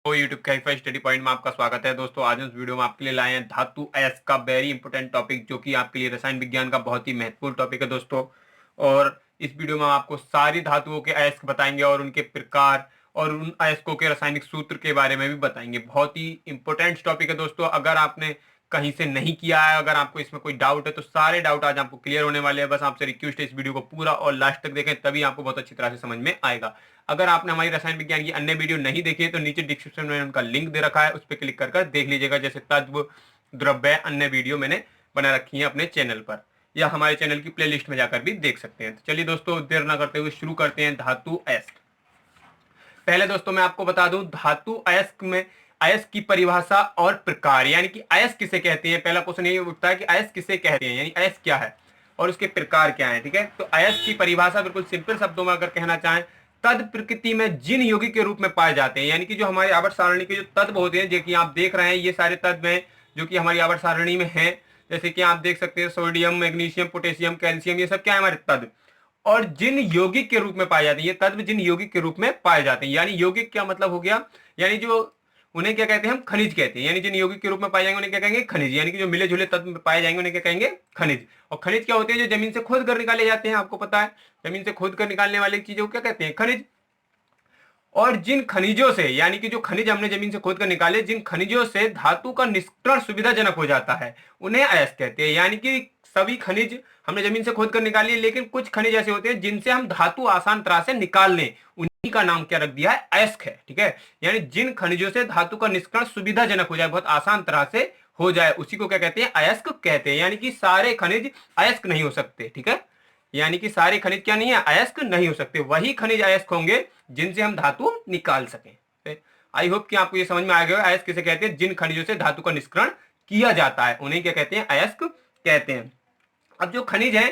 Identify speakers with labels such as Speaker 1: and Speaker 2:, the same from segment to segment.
Speaker 1: तो यूट्यूब के hi-fi study point में आपका स्वागत है दोस्तों। आज इस वीडियो में आपके लिए लाए हैं धातु अयस्क का वेरी इंपॉर्टेंट टॉपिक, जो कि आपके लिए रसायन विज्ञान का बहुत ही महत्वपूर्ण टॉपिक है दोस्तों। और इस वीडियो में आपको सारी धातुओं के अयस्क बताएंगे और उनके प्रकार और उन अयस्कों के रासायनिक सूत्र के बारे में भी बताएंगे। बहुत ही इंपॉर्टेंट टॉपिक है दोस्तों। अगर आपने कहीं से नहीं किया है, अगर आपको इसमें कोई डाउट है, तो सारे डाउट आज आपको क्लियर होने वाले हैं। बस आपसे रिक्वेस्ट है इस वीडियो को पूरा और लास्ट तक देखें, तभी आपको बहुत अच्छी तरह से समझ में आएगा। अगर आपने हमारी रसायन विज्ञान की अन्य वीडियो नहीं देखी है तो नीचे डिस्क्रिप्शन में उनका लिंक दे रखा है, उस पर क्लिक कर देख लीजिएगा। जैसे तत्व, द्रव्य, अन्य वीडियो मैंने बना रखी है अपने चैनल पर, या हमारे चैनल की प्लेलिस्ट में जाकर भी देख सकते हैं। तो चलिए दोस्तों, देर ना करते हुए शुरू करते हैं धातु अयस्क। पहले दोस्तों मैं आपको बता दूं, धातु अयस्क में अयस्क की परिभाषा और प्रकार, यानी कि अयस्क किसे कहते हैं। पहला क्वेश्चन ये उठता है कि अयस्क किसे कहते हैं, यानी अयस्क क्या है और उसके प्रकार क्या है। ठीक है, तो अयस्क की परिभाषा बिल्कुल सिंपल शब्दों में अगर कहना चाहें, तद प्रकृति में जिन यौगिक के रूप में पाए जाते हैं, यानी कि जो हमारे आवर्त सारणी के जो तत्व होते हैं, जो कि आप देख रहे हैं, ये सारे तत्व हैं जो कि हमारी आवर्त सारणी में हैं। जैसे कि आप देख सकते हैं सोडियम, मैग्नीशियम, पोटेशियम, कैल्शियम, ये सब क्या है हमारे तत्व। और जिन यौगिक के रूप में पाए जाते हैं, ये तत्व जिन यौगिक के रूप में पाए जाते हैं, यानी यौगिक क्या मतलब हो गया, यानी जो उन्हें क्या कहते हैं, हम खनिज कहते हैं। यानी जिन यौगिक के रूप में पाए जाएंगे उन्हें क्या कहेंगे, खनिज। यानी कि जो मिले जुले तत्व में पाए जाएंगे उन्हें क्या कहेंगे, खनिज। और खनिज क्या होते हैं, जो जमीन से खोद कर निकाले जाते हैं। आपको पता है, जमीन से खोद कर निकालने वाली चीजों को क्या कहते हैं, खनिज। और जिन खनिजों से, यानी कि जो खनिज हमने जमीन से खोद कर निकाले, जिन खनिजों से धातु का निष्करण सुविधाजनक हो जाता है, उन्हें अयस्क कहते हैं। यानी कि सभी खनिज हमने जमीन से खोद कर निकाल लिए, लेकिन कुछ खनिज ऐसे होते हैं जिनसे हम धातु आसान तरह से निकाल लें, उन्हीं का नाम क्या रख दिया है, अयस्क है। ठीक है, यानी जिन खनिजों से धातु का निष्करण सुविधाजनक हो जाए, बहुत आसान तरह से हो जाए, उसी को क्या कहते हैं, अयस्क कहते हैं। यानी कि सारे खनिज अयस्क नहीं हो सकते। ठीक है, यानी कि सारे खनिज क्या नहीं है, अयस्क नहीं हो सकते। वही खनिज अयस्क होंगे जिनसे हम धातु निकाल सकें। आई होप कि आपको ये समझ में आ गया। अयस्क किसे कहते हैं, जिन खनिजों से धातु का निष्करण किया जाता है, उन्हें क्या कहते हैं, अयस्क कहते हैं। अब जो खनिज है,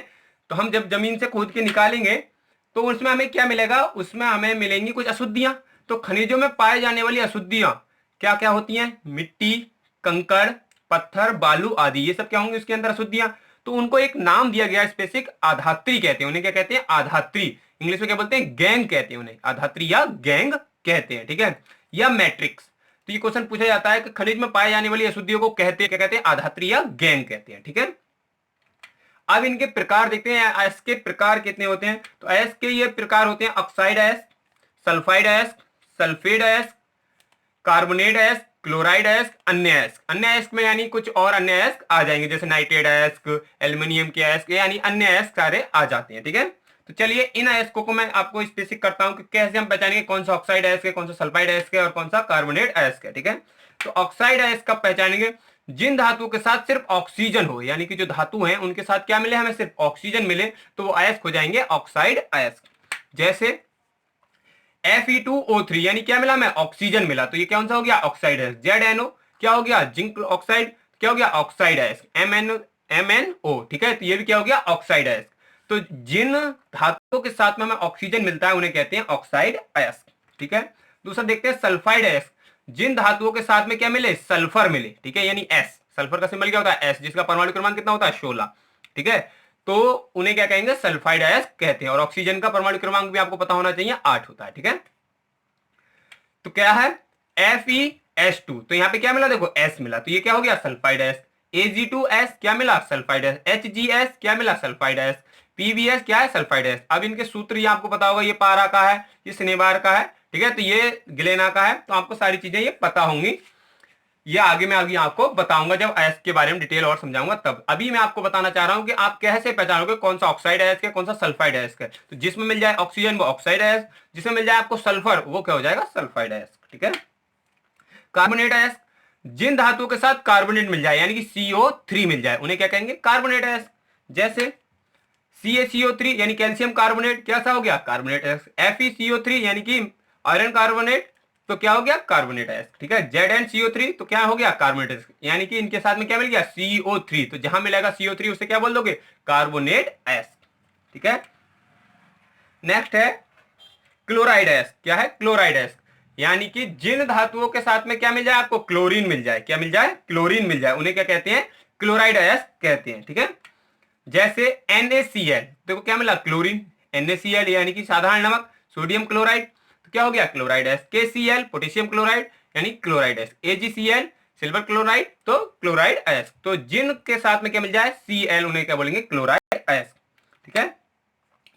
Speaker 1: तो हम जब जमीन से खोद के निकालेंगे तो उसमें हमें क्या मिलेगा, उसमें हमें मिलेंगी कुछ अशुद्धियां। तो खनिजों में पाए जाने वाली अशुद्धियां क्या क्या होती हैं, मिट्टी, कंकड़, पत्थर, बालू आदि, ये सब क्या होंगे उसके अंदर अशुद्धियां। तो उनको एक नाम दिया गया स्पेसिफिक, आधात्री कहते हैं उन्हें। क्या कहते हैं, आधात्री। इंग्लिश में क्या बोलते हैं, गैंग कहते हैं उन्हें, आधात्री या गैंग कहते हैं। ठीक है, या मैट्रिक्स। तो ये क्वेश्चन पूछा जाता है कि खनिज में पाए जाने वाली अशुद्धियों को कहते हैं, क्या कहते हैं, आधात्री या गैंग कहते हैं। ठीक है, अब इनके प्रकार देखते हैं, अयस्क के प्रकार कितने होते हैं। तो अयस्क के ये प्रकार होते हैं, ऑक्साइड अयस्क, सल्फाइड अयस्क, सल्फेट अयस्क, कार्बोनेट अयस्क, क्लोराइड अयस्क, अन्य अयस्क। अन्य अयस्क में यानी कुछ और अन्य अयस्क आ जाएंगे, जैसे नाइट्रेट अयस्क, एल्युमिनियम के अयस्क, यानी अन्य अयस्क सारे आ जाते हैं। ठीक है, तो चलिए इन अयस्कों को मैं आपको स्पेसिफिक करता हूं कि कैसे हम पहचानेंगे कौन सा ऑक्साइड अयस्क है, कौन सा सल्फाइड अयस्क है और कौन सा कार्बोनेट अयस्क है। ठीक है, तो ऑक्साइड अयस्क कब पहचानेंगे, जिन धातुओं के साथ सिर्फ ऑक्सीजन हो, यानी कि जो धातु हैं उनके साथ क्या मिले, हमें सिर्फ ऑक्सीजन मिले, तो वो अयस्क हो जाएंगे ऑक्साइड अयस्क। जैसे Fe2O3, यानी क्या मिला हमें, ऑक्सीजन मिला, तो ये कौन सा हो गया, ऑक्साइड अयस्क। ZNO क्या हो गया, जिंक ऑक्साइड, क्या हो गया, ऑक्साइड अयस्क। MnO, ठीक है, तो ये भी क्या हो गया, ऑक्साइड अयस्क। तो जिन धातुओं के साथ में हमें ऑक्सीजन मिलता है उन्हें कहते हैं ऑक्साइड अयस्क। ठीक है, दूसरा देखते हैं सल्फाइड अयस्क, जिन धातुओं के साथ में क्या मिले, सल्फर मिले। ठीक है, यानी S, सल्फर का सिंबल क्या होता है, S, जिसका परमाणु क्रमांक कितना होता है, 16। ठीक है, तो उन्हें क्या कहेंगे, सल्फाइड अयस्क कहते हैं। और ऑक्सीजन का परमाणु क्रमांक भी आपको पता होना चाहिए, 8 होता है। ठीक है, तो क्या है, FeS2, तो यहां पे क्या मिला, देखो S मिला, तो ये क्या हो गया, सल्फाइड अयस्क। Ag2S क्या मिला, सल्फाइड अयस्क। HgS क्या मिला, सल्फाइड अयस्क। PbS क्या है, सल्फाइड अयस्क। अब इनके सूत्र ये आपको पता होगा, ये पारा का है, ये सिनेबार का है। ठीक है, तो ये ग्लेना का है, तो आपको सारी चीजें ये पता होंगी। ये आगे मैं आपको बताऊंगा जब अयस्क के बारे में डिटेल और समझाऊंगा तब। अभी मैं आपको बताना चाह रहा हूं कि आप कैसे पहचानोगे कौन सा ऑक्साइड अयस्क है, कौन सा सल्फाइड अयस्क है। तो जिसमें मिल जाए ऑक्सीजन वो ऑक्साइड अयस्क, जिसमें मिल जाए आपको सल्फर वो क्या हो जाएगा, सल्फाइड अयस्क। ठीक है, कार्बोनेट अयस्क, जिन धातुओं के साथ कार्बोनेट मिल जाए, यानी कि CO3 मिल जाए, उन्हें क्या कहेंगे, कार्बोनेट अयस्क। जैसे CaCO3 यानी कैल्शियम कार्बोनेट, क्या सा हो गया, कार्बोनेट अयस्क। FeCO3 यानी कि आयरन कार्बोनेट, तो क्या हो गया, कार्बोनेट अयस्क। ठीक है, ZnCO3 तो क्या हो गया, कार्बोनेट अयस्क। यानी कि इनके साथ में क्या मिल गया, CO3, तो जहां मिलेगा CO3 उसे क्या बोल दोगे, कार्बोनेट अयस्क। ठीक है, नेक्स्ट है क्लोराइड अयस्क। क्या है, क्लोराइड अयस्क, यानी कि जिन धातुओं के साथ में क्या मिल जाए, आपको क्लोरीन मिल जाए, क्या मिल जाए, क्लोरीन मिल जाए, उन्हें क्या कहते हैं, क्लोराइड अयस्क कहते हैं। ठीक है, जैसे NaCl, देखो क्या मिला, क्लोरीन। NaCl यानी कि साधारण नमक, सोडियम क्लोराइड, तो क्या हो गया, क्लोराइड अयस्क। KCl पोटेशियम क्लोराइड, यानी क्लोराइड अयस्क। AgCl सिल्वर क्लोराइड तो क्लोराइड अयस्क। तो जिन के साथ में क्या मिल जाए Cl उन्हें क्या बोलेंगे क्लोराइड अयस्क। ठीक है।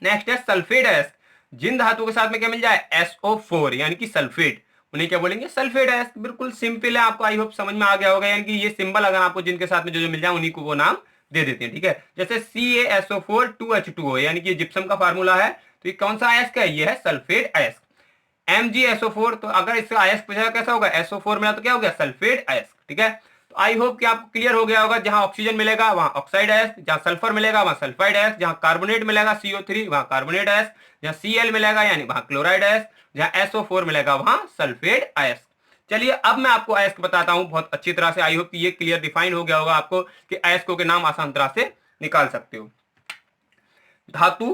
Speaker 1: नेक्स्ट है सल्फेट अयस्क। जिन धातु के साथ में क्या मिल जाए SO4 यानी कि सल्फेट उन्हें क्या बोलेंगे सल्फेट अयस्क। बिल्कुल सिंपल है, आपको आई होप समझ में आ गया होगा। यानी कि ये सिंबल अगर आपको जिनके साथ में जो जो मिल जाए उन्हीं को वो नाम दे देते हैं। ठीक है। जैसे CaSO4 2H2O यानी कि जिप्सम का फार्मूला है, तो ये कौन सा अयस्क है, ये है सल्फेट अयस्क। MgSO4 तो अगर इसका अयस्क पूछा कैसा होगा SO4 मिला तो क्या हो गया सल्फेट अयस्क। ठीक है। तो आई होप कि आपको क्लियर हो गया होगा। जहां ऑक्सीजन मिलेगा वहां ऑक्साइड अयस्क, जहां सल्फर मिलेगा वहां सल्फाइड अयस्क, जहां कार्बोनेट मिलेगा CO3 वहां कार्बोनेट अयस्क, जहां Cl मिलेगा यानी वहां क्लोराइड अयस्क, जहां SO4 मिलेगा वहां सल्फेट अयस्क। चलिए अब मैं आपको अयस्क बताता हूं बहुत अच्छी तरह से। आई होप कि ये क्लियर डिफाइन हो गया होगा आपको कि अयस्कों के नाम आसान तरह से निकाल सकते हो। धातु,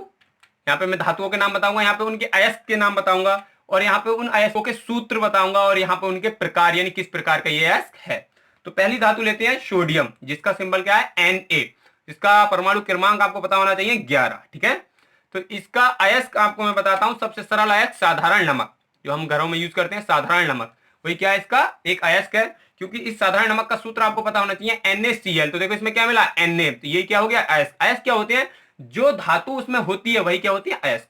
Speaker 1: यहाँ पे मैं धातुओं के नाम बताऊंगा, यहाँ पे उनके अयस्क के नाम बताऊंगा, और यहाँ पे उन अयस्कों के सूत्र बताऊंगा, और यहाँ पे उनके प्रकार यानी किस प्रकार का ये अयस्क है। तो पहली धातु लेते हैं सोडियम, जिसका सिंबल क्या है Na, जिसका परमाणु क्रमांक आपको पता होना चाहिए 11। ठीक है। तो इसका अयस्क आपको मैं बताता हूं। सबसे सरल अयस्क साधारण नमक, जो हम घरों में यूज करते हैं साधारण नमक, वही क्या है इसका एक अयस्क है। क्योंकि इस साधारण नमक का सूत्र आपको पता होना चाहिए NaCl। तो देखो इसमें क्या मिला Na, तो ये क्या हो गया अयस्क। अयस्क क्या होते हैं, जो धातु उसमें होती है वही क्या होती है अयस्क।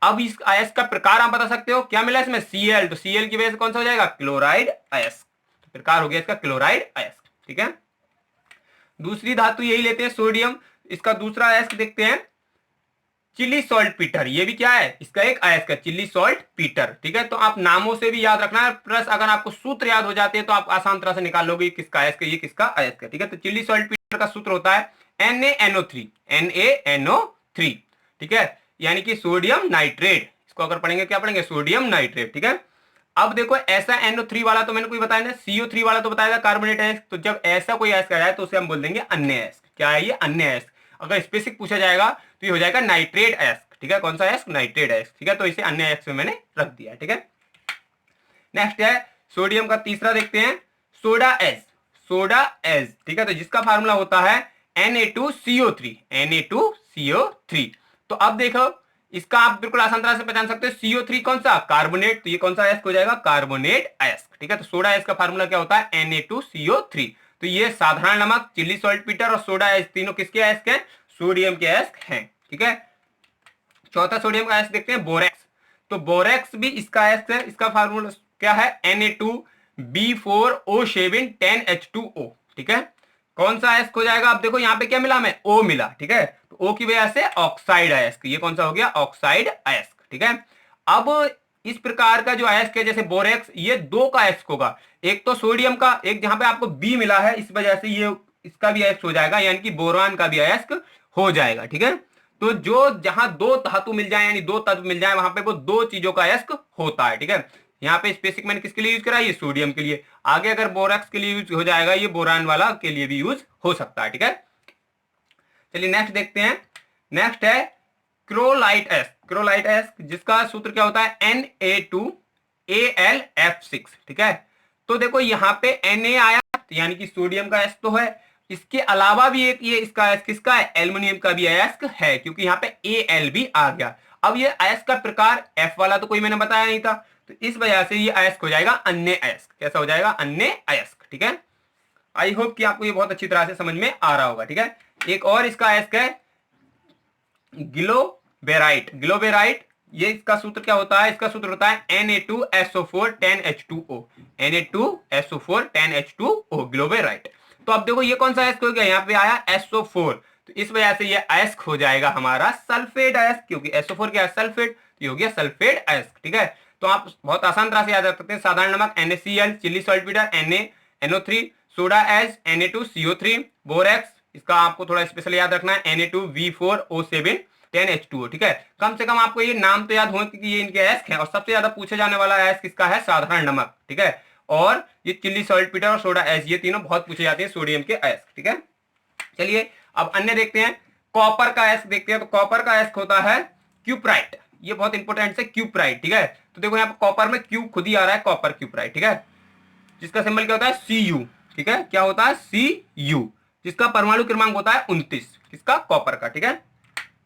Speaker 1: अब इस अयस्क का प्रकार आप बता सकते हो, क्या मिला इसमें Cl, तो Cl की वजह से कौन सा हो जाएगा क्लोराइड अयस्क। तो प्रकार हो गया इसका क्लोराइड अयस्क। ठीक है। दूसरी धातु यही लेते हैं सोडियम, इसका दूसरा अयस्क देखते हैं चिली सॉल्ट पीटर। ये भी क्या है इसका एक अयस्क है चिली सॉल्ट पीटर। ठीक है। तो आप नामों से भी याद रखना है, प्लस अगर आपको सूत्र याद हो जाते हैं तो आप आसान तरह से निकाल लोगे किसका अयस्क है, ये किसका अयस्क है। ठीक है। तो चिली सॉल्ट पीटर का सूत्र होता है NaNO3, NaNO3। ठीक है। यानी कि सोडियम नाइट्रेट। इसको अगर पढ़ेंगे क्या पढ़ेंगे सोडियम नाइट्रेट। ठीक है। अब देखो ऐसा NO3 वाला तो मैंने कोई बताया ना, CO3 वाला तो बताया कार्बोनेट अयस्क। तो जब ऐसा कोई अयस्क आ जाए तो उसे हम बोल देंगे अन्य अयस्क। क्या है ये अन्य अयस्क। अगर स्पेसिफिक पूछा जाएगा तो ये हो जाएगा नाइट्रेट अयस्क। ठीक है। कौन सा अयस्क नाइट्रेट अयस्क। ठीक है। तो इसे अन्य अयस्क में मैंने रख दिया। ठीक है। नेक्स्ट है सोडियम का तीसरा देखते हैं सोडा एज। Soda as. ठीक है। तो जिसका फार्मूला होता है Na2CO3, Na2CO3। तो अब देखो इसका आप बिल्कुल आसान तरह से पहचान सकते हो CO3 कौन सा कार्बोनेट, तो ये कौन सा अयस्क हो जाएगा कार्बोनेट अयस्क। ठीक है। तो सोडा अयस्क का फार्मूला क्या होता है Na2CO3। तो ये साधारण नमक, चिली सॉल्ट पीटर और सोडा अयस्क तीनों किसके अयस्क हैं, सोडियम के अयस्क हैं। ठीक है। चौथा सोडियम का अयस्क देखते हैं बोरेक्स। तो बोरेक्स भी इसका अयस्क है। इसका फार्मूला क्या है Na2B4O7 10H2O। ठीक है। कौन सा अयस्क हो जाएगा, अब देखो यहाँ पे क्या मिला हमें O मिला। ठीक है। तो O की वजह से ऑक्साइड अयस्क, ये कौन सा हो गया ऑक्साइड अयस्क। ठीक है। अब इस प्रकार का जो अयस्क है जैसे बोरेक्स, ये दो का अयस्क होगा, एक तो सोडियम का, एक जहां पे आपको B मिला है इस वजह से ये इसका भी अयस्क हो जाएगा, यानी कि बोरान का भी अयस्क हो जाएगा। ठीक है। तो जो जहां दो धातु मिल जाए यानी दो तत्व मिल जाए वहां पे वो दो चीजों का अयस्क होता है। ठीक है। यहाँ पे स्पेसिफिक मैंने किसके लिए यूज करा, ये सोडियम के लिए। आगे अगर बोरेक्स के लिए यूज हो जाएगा, ये बोरान वाला के लिए भी यूज हो सकता है। ठीक है। चलिए नेक्स्ट देखते हैं। नेक्स्ट है क्रोलाइट अयस्क। क्रोलाइट अयस्क जिसका सूत्र क्या होता है Na2Al(F6). ठीक है। तो देखो यहाँ पे Na आया यानी कि सोडियम का अयस्क तो है, इसके अलावा भी एक ये इसका अयस्क किसका है एल्युमिनियम का भी अयस्क है, क्योंकि यहाँ पे Al भी आ गया। अब ये अयस्क का प्रकार F वाला तो कोई मैंने बताया नहीं था, तो इस वजह से ये अयस्क हो जाएगा अन्य अयस्क। कैसा हो जाएगा अन्य अयस्क। ठीक है। आई होप कि आपको ये बहुत अच्छी तरह से समझ में आ रहा होगा। ठीक है। एक और इसका अयस्क है गिलोबेराइट। गिलोबेराइट ये इसका सूत्र क्या होता है, इसका सूत्र होता है Na2SO4 10H2O, Na2SO4 10H2O गिलोबेराइट। तो अब देखो ये कौन सा अयस्क हो गया, यहाँ पे आया SO4, तो इस वजह से ये अयस्क हो जाएगा हमारा सल्फेट अयस्क, क्योंकि SO4 क्या है सल्फेट, तो ये हो गया सल्फेट अयस्क। ठीक है। तो आप बहुत आसान तरह से याद रख सकते हैं साधारण नमक NaCl, Chile saltpetre NaNO3, soda ash Na2CO3, borax इसका आपको थोड़ा स्पेशल याद रखना है Na2B4O7 10H2O। ठीक है। कम से कम आपको ये नाम तो याद हो कि ये इनके अयस्क हैं। और सबसे ज्यादा पूछे जाने वाला अयस्क किसका है साधारण नमक। ठीक है। और ये चिली सॉल्टपीटर और सोडा एज ये तीनों बहुत पूछे जाते हैं सोडियम के अयस्क। ठीक है। चलिए अब अन्य देखते हैं। कॉपर का अयस्क देखते हैं। तो कॉपर का अयस्क होता है क्यूप्राइट, ये बहुत इंपॉर्टेंट है क्यूप्राइट। ठीक है। तो देखो यहाँ पे कॉपर में क्यू खुद ही आ रहा है कॉपर क्यूप्राइट। ठीक है। जिसका सिंबल क्या होता है Cu। ठीक है। क्या होता है Cu, जिसका परमाणु क्रमांक होता है 29, किसका कॉपर का। ठीक है।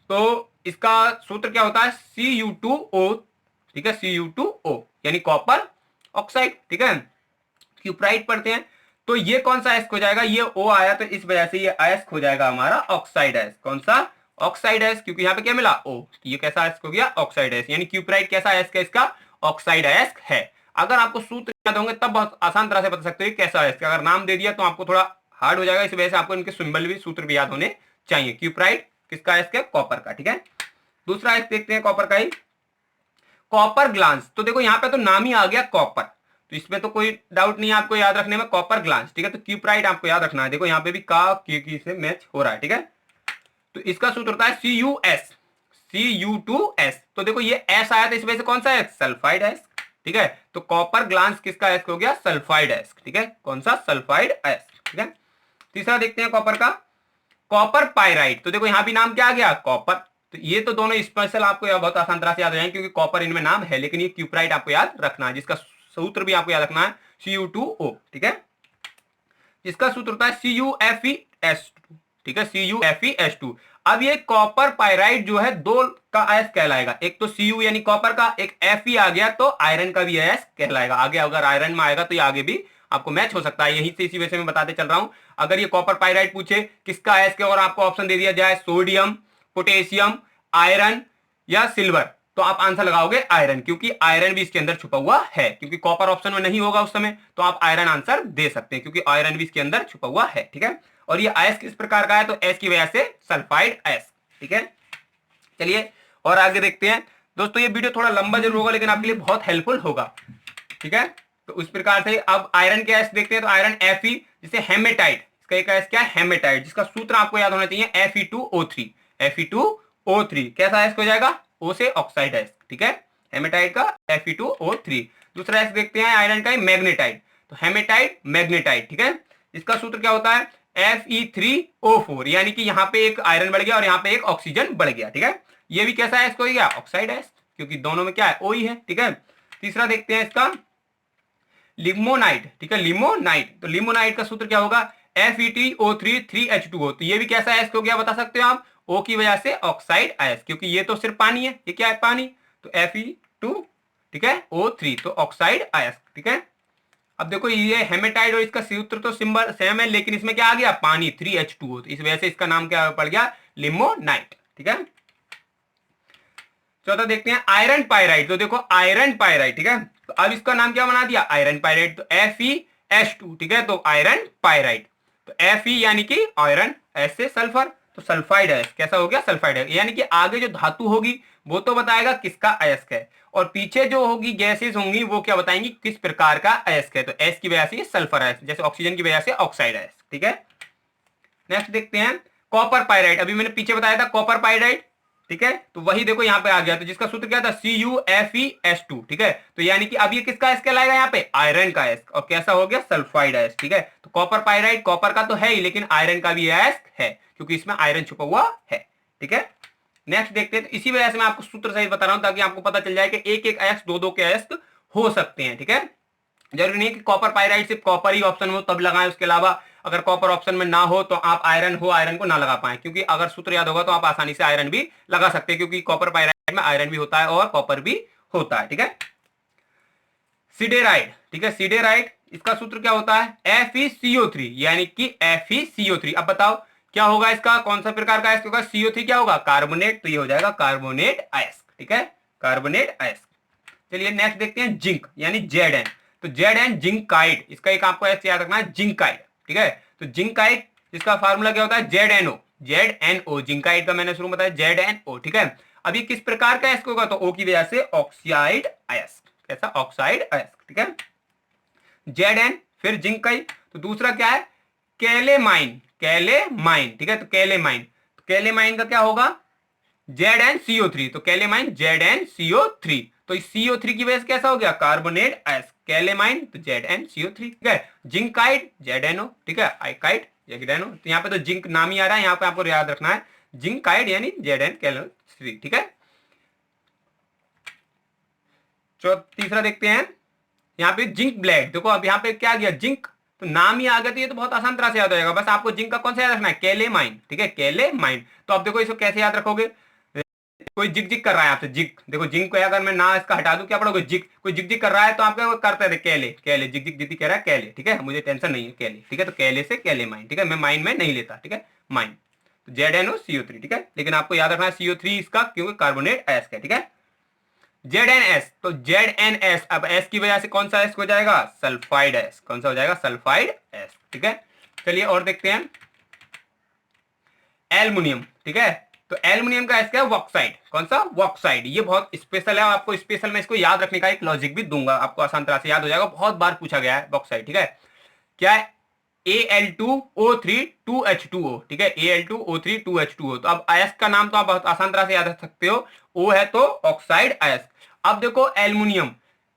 Speaker 1: तो इसका सूत्र क्या होता है Cu2O। ठीक है। Cu2O यानी कॉपर ऑक्साइड। ठीक है। क्यूप्राइट पढ़ते हैं तो ये कौन सा अयस्क हो जाएगा, ये O आया तो इस वजह से ये अयस्क हो जाएगा हमारा ऑक्साइड अयस्क। कौन सा, ऑक्साइड अयस्क, क्योंकि यहाँ पे क्या मिला O, ये कैसा अयस्क हो गया, ऑक्साइड अयस्क। यानी क्यूप्राइट कैसा अयस्क है, इसका ऑक्साइड अयस्क है। अगर आपको सूत्र याद होंगे तब बहुत आसान तरह से बता सकते हो कैसा अयस्क। अगर नाम दे दिया तो आपको थोड़ा हार्ड हो जाएगा, इस वजह से आपको इनके सिंबल भी, सूत्र भी याद होने चाहिए। क्यूप्राइट किसका अयस्क है, कॉपर का। ठीक है, दूसरा अयस्क देखते हैं कॉपर का ही, कॉपर ग्लांस। तो देखो यहाँ पे तो नाम ही आ गया कॉपर, तो इसमें तो कोई डाउट नहीं है आपको याद रखने में, कॉपर ग्लांस। ठीक है, तो क्यूप्राइट आपको याद रखना है। देखो यहाँ पे भी का की से मैच हो रहा है। ठीक है, तो इसका सूत्र होता है CuS, Cu2S। तो देखो ये S आया तो इस वजह से कौन सा है, सल्फाइड अयस्क। ठीक है, तो कॉपर ग्लांस किसका अयस्क हो गया, सल्फाइड अयस्क। ठीक है, कौन सा, सल्फाइड अयस्क। ठीक है, तीसरा देखते हैं कॉपर का, कॉपर पायराइट। तो देखो यहाँ भी नाम क्या आ गया, कॉपर। तो ये तो दोनों स्पेशल आपको बहुत आसान तरह से याद हो जाएंगे क्योंकि कॉपर इनमें नाम है, लेकिन ये क्यूप्राइट आपको याद रखना है, जिसका सूत्र भी आपको याद रखना है Cu2O। ठीक है, जिसका सूत्र होता है CuFeS2। ठीक है, CuFeS2। अब ये कॉपर पायराइट जो है दो का अयस्क कहलाएगा, एक तो Cu यानी कॉपर का, एक Fe आ गया तो आयरन का भी अयस्क कहलाएगा। आगे अगर आयरन में आएगा तो ये आगे भी आपको मैच हो सकता है, यहीं से इसी वजह से मैं बताते चल रहा हूं। अगर ये कॉपर पायराइट पूछे किसका अयस्क है और आपको ऑप्शन दे दिया जाए सोडियम, पोटेशियम, आयरन या सिल्वर, तो आप आंसर लगाओगे आयरन, क्योंकि आयरन भी इसके अंदर छुपा हुआ है। क्योंकि कॉपर ऑप्शन में नहीं होगा उस समय तो आप आयरन आंसर दे सकते हैं, क्योंकि आयरन भी इसके अंदर छुपा हुआ है। ठीक है, और ये अयस्क किस प्रकार का है, तो एस की वजह से सल्फाइड अयस्क। ठीक है, चलिए और आगे देखते हैं दोस्तों। ये वीडियो थोड़ा लंबा जरूर होगा लेकिन आपके लिए बहुत हेल्पफुल होगा। ठीक है, तो उस प्रकार से अब आयरन के अयस्क देखते हैं। तो आयरन Fe, जिसे हेमेटाइट, इसका एक अयस्क क्या है, हेमेटाइट, जिसका सूत्र आपको याद होना चाहिए Fe2O3। Fe2O3 कैसा अयस्क हो जाएगा, O से ऑक्साइड अयस्क। ठीक है, हेमेटाइट का Fe2O3। दूसरा अयस्क देखते हैं आयरन का मैग्नेटाइट। तो हेमेटाइट, मैग्नेटाइट। ठीक है, इसका सूत्र क्या होता है Fe3O4, यानी कि यहाँ पे एक आयरन बढ़ गया और यहाँ पे एक ऑक्सीजन बढ़ गया। ठीक है, ये भी कैसा अयस्क हो गया, ऑक्साइड अयस्क, क्योंकि दोनों में क्या है, O ही है। ठीक है, तीसरा देखते हैं इसका लिमोनाइट। ठीक है, लिमोनाइट। तो लिमोनाइट का सूत्र क्या होगा, FeTO3 3H2O। तो ये भी कैसा अयस्क हो गया, बता सकते हो आप, O की वजह से ऑक्साइड अयस्क, क्योंकि ये तो सिर्फ पानी है, ये क्या है, पानी। तो Fe2, ठीक है, O3, तो ऑक्साइड अयस्क। ठीक है, अब देखो ये हेमेटाइट और इसका सूत्र तो सिंबल सेम है, लेकिन इसमें क्या आ गया, पानी, 3H2O, तो इस वजह से इसका नाम क्या पड़ गया, लिमोनाइट। ठीक है, चौथा देखते हैं आयरन पायराइट। तो देखो आयरन पायराइट, ठीक है, तो अब इसका नाम क्या बना दिया, आयरन पायराइट। तो FeS2, ठीक है, तो आयरन पायराइट। तो Fe यानी कि आयरन, S से सल्फर, तो सल्फाइड अयस्क कैसा हो गया, सल्फाइड अयस्क। यानी कि आगे जो धातु होगी वो तो बताएगा किसका अयस्क है, और पीछे जो होगी गैसेस होंगी वो क्या बताएंगी किस प्रकार का अयस्क है। तो S की वजह से सल्फर अयस्क, जैसे ऑक्सीजन की वजह से ऑक्साइड अयस्क। ठीक है, नेक्स्ट देखते हैं कॉपर पायराइट। अभी मैंने पीछे बताया था कॉपर पायराइट, ठीक है, तो वही देखो यहाँ पे आ गया, तो जिसका सूत्र क्या था, CuFeS2। ठीक है, तो यानी कि अब ये किसका अयस्क कहलाएगा, यहाँ पे आयरन का अयस्क, और कैसा हो गया, सल्फाइड अयस्क। ठीक है, तो कॉपर पायराइट कॉपर का तो है ही, लेकिन आयरन का भी अयस्क है क्योंकि इसमें आयरन छुपा हुआ है। ठीक है, नेक्स्ट देखते हैं। तो इसी वजह से मैं आपको सूत्र सहित बता रहा हूं ताकि आपको पता चल जाए कि एक एक अयस्क दो के अयस्क हो सकते हैं। ठीक है, जरूरी नहीं कि कॉपर पायराइट सिर्फ कॉपर ही ऑप्शन हो तब लगाएं, उसके अलावा अगर कॉपर ऑप्शन में ना हो तो आप आयरन हो, आयरन को ना लगा पाए, क्योंकि अगर सूत्र याद होगा तो आप आसानी से आयरन भी लगा सकते हैं, क्योंकि कॉपर पायराइट में आयरन भी होता है और कॉपर भी होता है। ठीक है, सिडेराइट। ठीक है, सिडेराइट, इसका सूत्र क्या होता है, FeCO3, यानी कि FeCO3। अब बताओ क्या होगा इसका, कौन सा प्रकार का अयस्क होगा, CO3 क्या होगा, कार्बोनेट, तो ये हो जाएगा कार्बोनेट अयस्क। ठीक है, कार्बोनेट अयस्क। चलिए नेक्स्ट देखते हैं जिंक, यानी Zn। तो Zn जिंकाइड, इसका एक आपको ऐसे याद रखना है, जिंकाइड। ठीक है, तो जिंकाइड, इसका फार्मूला क्या होता है, ZnO, जिंकाइड का मैंने शुरू में बताया ZnO। ठीक है, अब ये किस प्रकार का अयस्क होगा, तो O की वजह से ऑक्साइड अयस्क, कैसा, ऑक्साइड अयस्क। ठीक है, Zn फिर जिंकाइड। तो दूसरा क्या है, कैलेमाइन, कैलेमाइन। ठीक है, तो कैलेमाइन, तो कैलेमाइन का क्या होगा, ZnCO3, तो कैलेमाइन ZnCO3। तो इस CO3 की वजह से कैसा हो गया, कार्बोनेट अयस्क, कैलेमाइन तो ZnCO3। ठीक है, जिंकाइड ZnO। ठीक है, आइकाइड ZnO। तो यहाँ पे तो जिंक नाम ही आ रहा है, यहाँ पे आपको याद रखना है जिंकाइड यानी Zn। ठीक है, तीसरा देखते हैं यहाँ पे जिंक ब्लेड। देखो अब यहाँ पे क्या गया, जिंक, तो नाम ही आ गया तो ये तो बहुत आसान तरह से याद हो जाएगा। बस आपको जिंक का कौन सा याद रखना है, कैलेमाइन। ठीक है, कैलेमाइन। तो अब देखो इसको कैसे याद रखोगे, कोई जिग जिग कर रहा है आपसे, जिग, देखो जिंक को अगर मैं ना इसका हटा दूं क्या पढ़ोगे, जिग, कोई जिग जिग कर रहा है तो आप क्या करते हैं, केले केले, जिग जिग दीदी कह रहा है केले, ठीक है, मुझे टेंशन नहीं है केले, ठीक है, तो केले से केले माइन, ठीक है, मैं माइन में नहीं लेता, ठीक है, माइन, तो ZnO CO3, ठीक है, लेकिन आपको याद रखना है CO3 इसका क्योंकि कार्बोनेट अयस्क है, ठीक है। ZnS, तो ZnS, अब S की वजह से कौन सा अयस्क हो जाएगा, सल्फाइड अयस्क, कौन सा हो जाएगा, सल्फाइड अयस्क, ठीक है। चलिए और देखते हैं एल्युमिनियम, ठीक है, तो एल्युमिनियम का अयस्क है वॉक्साइड, कौन सा, वॉक्साइड, ये बहुत स्पेशल है, आपको स्पेशल में इसको याद रखने का एक लॉजिक भी दूंगा, आपको आसान तरह से याद हो जाएगा, बहुत बार पूछा गया है वॉक्साइड, ठीक है, क्या है, Al2O3 2H2O, ठीक है, Al2O3 2H2O, तो अब अयस्क का नाम तो आप बहुत आसान तरह से याद रख सकते हो, O है तो ऑक्साइड अयस्क। अब देखो एल्युमिनियम,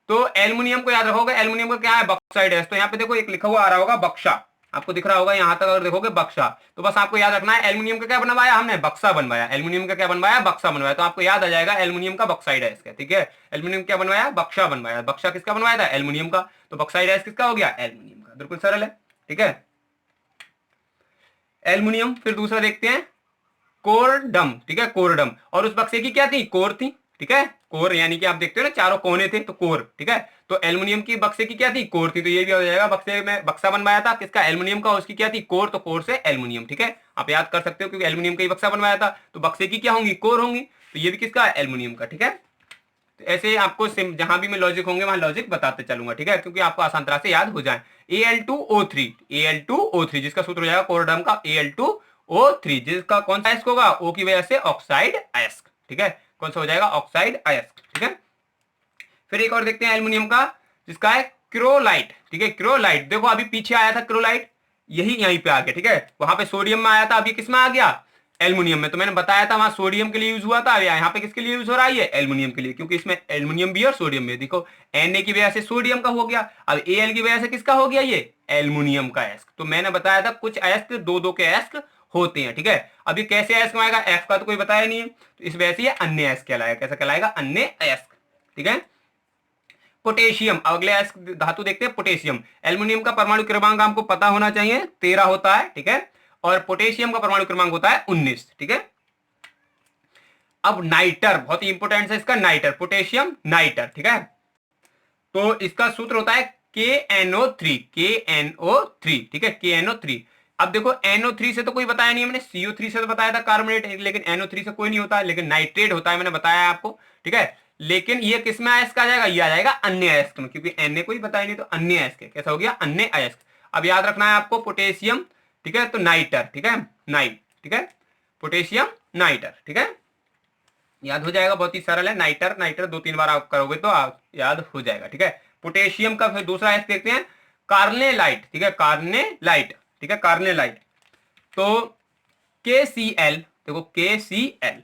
Speaker 1: तो एल्युमिनियम को याद रखोगे, एल्युमिनियम का क्या है, बॉक्साइड अयस्क, तो यहाँ पे देखो एक लिखा हुआ आ रहा होगा बक्सा, आपको दिख रहा होगा यहां तक अगर देखोगे बक्सा, तो बस आपको याद रखना है एल्युमिनियम का क्या बनवाया हमने, बक्सा बनवाया, एल्युमिनियम का क्या बनवाया, बक्सा बनवाया, तो आपको याद आ जाएगा एल्युमिनियम का बॉक्साइड अयस्क है, ठीक है, एल्युमिनियम क्या बनवाया, बक्सा बनवाया, बक्सा किसका बनवाया था, एल्युमिनियम का, तो बॉक्साइड अयस्क किसका हो गया, एल्युमिनियम का, बिल्कुल सरल है, ठीक है, एल्युमिनियम। फिर दूसरा देखते हैं कोरडम, ठीक है, कोरडम, और उस बक्से की क्या थी, कोर थी, ठीक है, कोर यानी कि आप देखते हो ना चारों कोने थे तो कोर, ठीक है, तो एल्युमिनियम की बक्से की क्या थी, कोर थी, तो ये भी हो जाएगा, बक्से में बक्सा बनवाया था किसका, एल्युमिनियम का, उसकी क्या थी, कोर, तो कोर से एल्युमिनियम, ठीक है, आप याद कर सकते हो क्योंकि एल्युमिनियम का ही बक्सा बनवाया था, तो बक्से की क्या होंगी, कोर होंगी, तो ये भी किसका, एल्युमिनियम का, ठीक है, तो ऐसे आपको जहां भी मैं लॉजिक होंगे वहां लॉजिक बताते चलूंगा, ठीक है, क्योंकि आपको आसान तरह से याद हो जाए। Al2O3 जिसका सूत्र हो जाएगा कोरडम का Al2O3, जिसका कौन सा अयस्क होगा, O की वजह से ऑक्साइड अयस्क, ठीक है, कौन सा हो जाएगा, ऑक्साइड अयस्क, ठीक है। फिर एक और देखते हैं एल्युमिनियम का, जिसका है क्रोलाइट, ठीक है, क्रोलाइट, देखो अभी पीछे आया था क्रोलाइट, यही यहीं पे आ गया, ठीक है, वहां पे सोडियम में आया था, अभी किस में आ गया, एल्युमिनियम में, तो मैंने बताया था वहां सोडियम के लिए यूज हुआ था, यहाँ पे किसके लिए यूज हो रहा है, ये एल्युमिनियम के लिए, क्योंकि इसमें एल्युमिनियम भी और सोडियम भी, देखो Na की वजह से सोडियम का हो गया, अब Al की वजह से किसका हो गया, ये एल्युमिनियम का अयस्क, तो मैंने बताया था कुछ अयस्क दो दो के अयस्क होते हैं, ठीक है, अब ये कैसे अयस्क आएगा, एफ का तो कोई बताया नहीं है, तो इस वजह से ये अन्य अयस्क कहलाएगा, कैसा कहलाएगा, अन्य अयस्क, ठीक है। पोटेशियम, अगले अयस्क धातु देखते हैं पोटेशियम, एल्युमिनियम का परमाणु क्रमांक आपको पता होना चाहिए 13 होता है, ठीक है, और पोटेशियम का परमाणु क्रमांक होता है 19, ठीक है। अब नाइटर, बहुत ही इंपोर्टेंट है इसका, नाइटर, पोटेशियम नाइटर, ठीक है, तो इसका सूत्र होता है KNO3, KNO3, ठीक है, KNO3। अब देखो NO3 से तो कोई बताया नहीं है मैंने, CO3 से तो बताया था कार्बोनेट, लेकिन NO3 से कोई नहीं होता, लेकिन नाइट्रेट होता है, मैंने बताया आपको, ठीक है, लेकिन ये किसमें अयस्क आ जाएगा, ये आ जाएगा अन्य अयस्क में, क्योंकि Na कोई बताया नहीं तो अन्य अयस्क है, कैसा हो गया, अन्य अयस्क। अब याद रखना है आपको पोटेशियम, ठीक है, तो नाइटर, ठीक है, नाइट, ठीक है, पोटेशियम नाइटर, ठीक है, याद हो जाएगा, बहुत ही सरल है, नाइटर, नाइटर 2-3 बार आप करोगे तो आप याद हो जाएगा, ठीक है। पोटेशियम का फिर दूसरा अयस्क देखते हैं कार्नेलाइट, ठीक है, कार्नेलाइट, ठीक है, कार्नेलाइट, तो KCl, देखो KCl,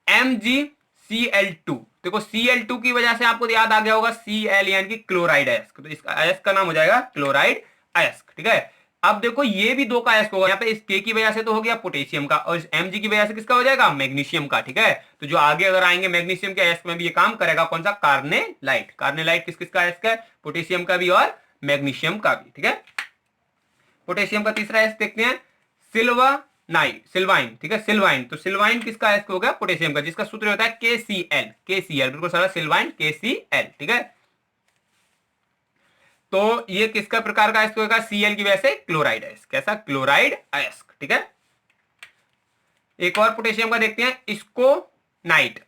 Speaker 1: MgCl2, देखो Cl2 की वजह से आपको याद आ गया होगा Cl यानी कि क्लोराइड अयस्क, तो इसका अयस्क का नाम हो जाएगा क्लोराइड अयस्क, ठीक है। अब देखो ये भी दो का अयस्क होगा, यहाँ पे इस K की वजह से तो हो गया पोटेशियम का, और इस Mg की वजह से किसका हो जाएगा, मैग्नीशियम का, ठीक है, तो जो आगे अगर आएंगे मैग्नीशियम के अयस्क में भी ये काम करेगा, कौन सा, कार्नेलाइट, कार्नेलाइट किस किसका अयस्क है, पोटेशियम का भी और मैग्नीशियम का भी, ठीक है। पोटेशियम का तीसरा अयस्क देखते हैं सिल्वाइन, ठीक है, सिल्वाइन, तो सिल्वाइन किसका अयस्क होगा, पोटेशियम का, जिसका सूत्र होता है KCl, बिल्कुल सारा सिल्वाइन KCl, ठीक है, तो ये किसका प्रकार का अयस्क होगा, Cl की वजह से क्लोराइड अयस्क, कैसा, क्लोराइड अयस्क, ठीक है। एक और पोटेशियम का देखते हैं इसकोनाइट,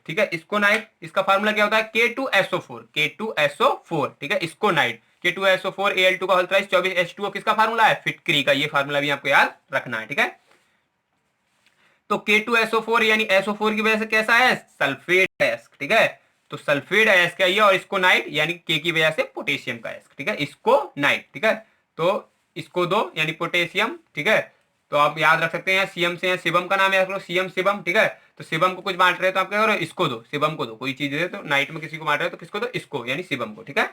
Speaker 1: ठीक है, इसकोनाइट, इसका फार्मूला क्या होता है, K2SO4, ठीक है, इसकोनाइट, K2SO4 Al2 का होल थ्राइस 24H2O, किसका फार्मूला है, फिटकरी का, ये फार्मूला भी आपको याद रखना है, ठीक है। तो K2SO4 यानी SO4 की वजह से कैसा है, सल्फेट अयस्क, ठीक है, तो सल्फेट अयस्क है ये, और इसकोनाइट यानी K की वजह से पोटेशियम का अयस्क, ठीक है, इसकोनाइट, ठीक है, तो इसको दो यानी पोटेशियम, ठीक है, तो आप याद रख सकते हैं सीएम से शिवम का नाम याद करो, सीएम शिवम, ठीक है, तो शिवम को कुछ बांट रहे हो तो आप क्या करो, इसको दो, शिवम को दो, कोई चीज दे तो नाइट में किसी को बांट रहे हो तो किसको दो, इसको यानी शिवम को, ठीक है।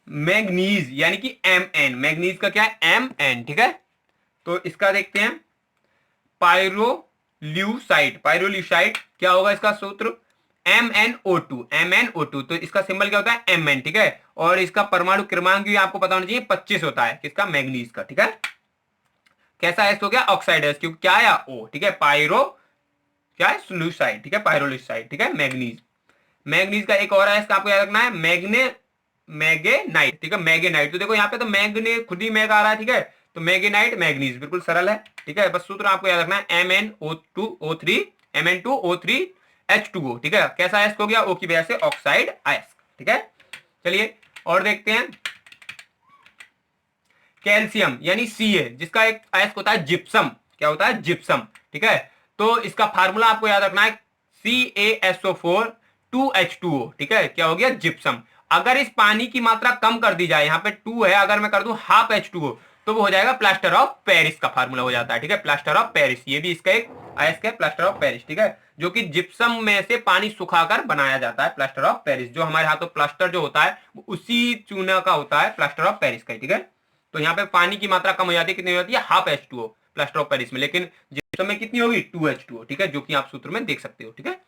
Speaker 1: मैग्नीज यानी कि Mn, मैग्नीज का क्या है, Mn, ठीक है, तो इसका देखते हैं पायरोल्यूसाइड क्या होगा इसका सूत्र, MnO2, तो इसका सिंबल क्या होता है, Mn, ठीक है, और इसका परमाणु क्रमांक भी आपको पता होना चाहिए 25 होता है, किसका, मैग्नीज का, ठीक है। कैसा अयस्क हो गया, ऑक्साइड अयस्क, क्योंकि क्या आया O, ठीक है, पायरो क्या है, सिल्यूसाइड, ठीक है, पायरोलिसाइड, ठीक है, मैग्नीज। मैग्नीज का एक और अयस्क आपको याद रखना है, मैगेनाइट, ठीक है, मैगेनाइट। तो देखो यहाँ पे तो मैग्ने खुद ही मैग आ रहा है, ठीक है, तो मैगेनाइट मैग्नीज बिल्कुल सरल है, ठीक है। बस सूत्र आपको याद रखना है MnO2O3 Mn2O3H2O, ठीक है। कैसा अयस्क हो गया, O की वजह से ऑक्साइड अयस्क, ठीक है। चलिए और देखते हैं कैल्शियम यानी Ca, जिसका एक अयस्क होता है जिप्सम। क्या होता है, जिप्सम, ठीक है। तो इसका फार्मूला आपको याद रखना है CaSO4 2H2O, ठीक है। क्या हो गया, जिप्सम। अगर इस पानी की मात्रा कम कर दी जाए, यहाँ पे 2 है, अगर मैं कर दूं हाफ H2O, तो वो हो जाएगा प्लास्टर ऑफ पेरिस का फार्मूला हो जाता है, ठीक है, प्लास्टर ऑफ पेरिस। ये भी इसका एक अयस्क है, प्लास्टर ऑफ पेरिस, ठीक है, जो कि जिप्सम में से पानी सुखाकर बनाया जाता है, प्लास्टर ऑफ पेरिस। जो हमारे हाथों प्लास्टर जो होता है वो उसी चूना का होता है, प्लास्टर ऑफ पेरिस का, ठीक है। तो यहाँ पे पानी की मात्रा कम हो जाती है, कितनी हो जाती है, half H2O plaster of Paris में, लेकिन जिप्सम में कितनी होगी, 2H2O, ठीक है, जो कि आप सूत्र में देख सकते हो, ठीक है।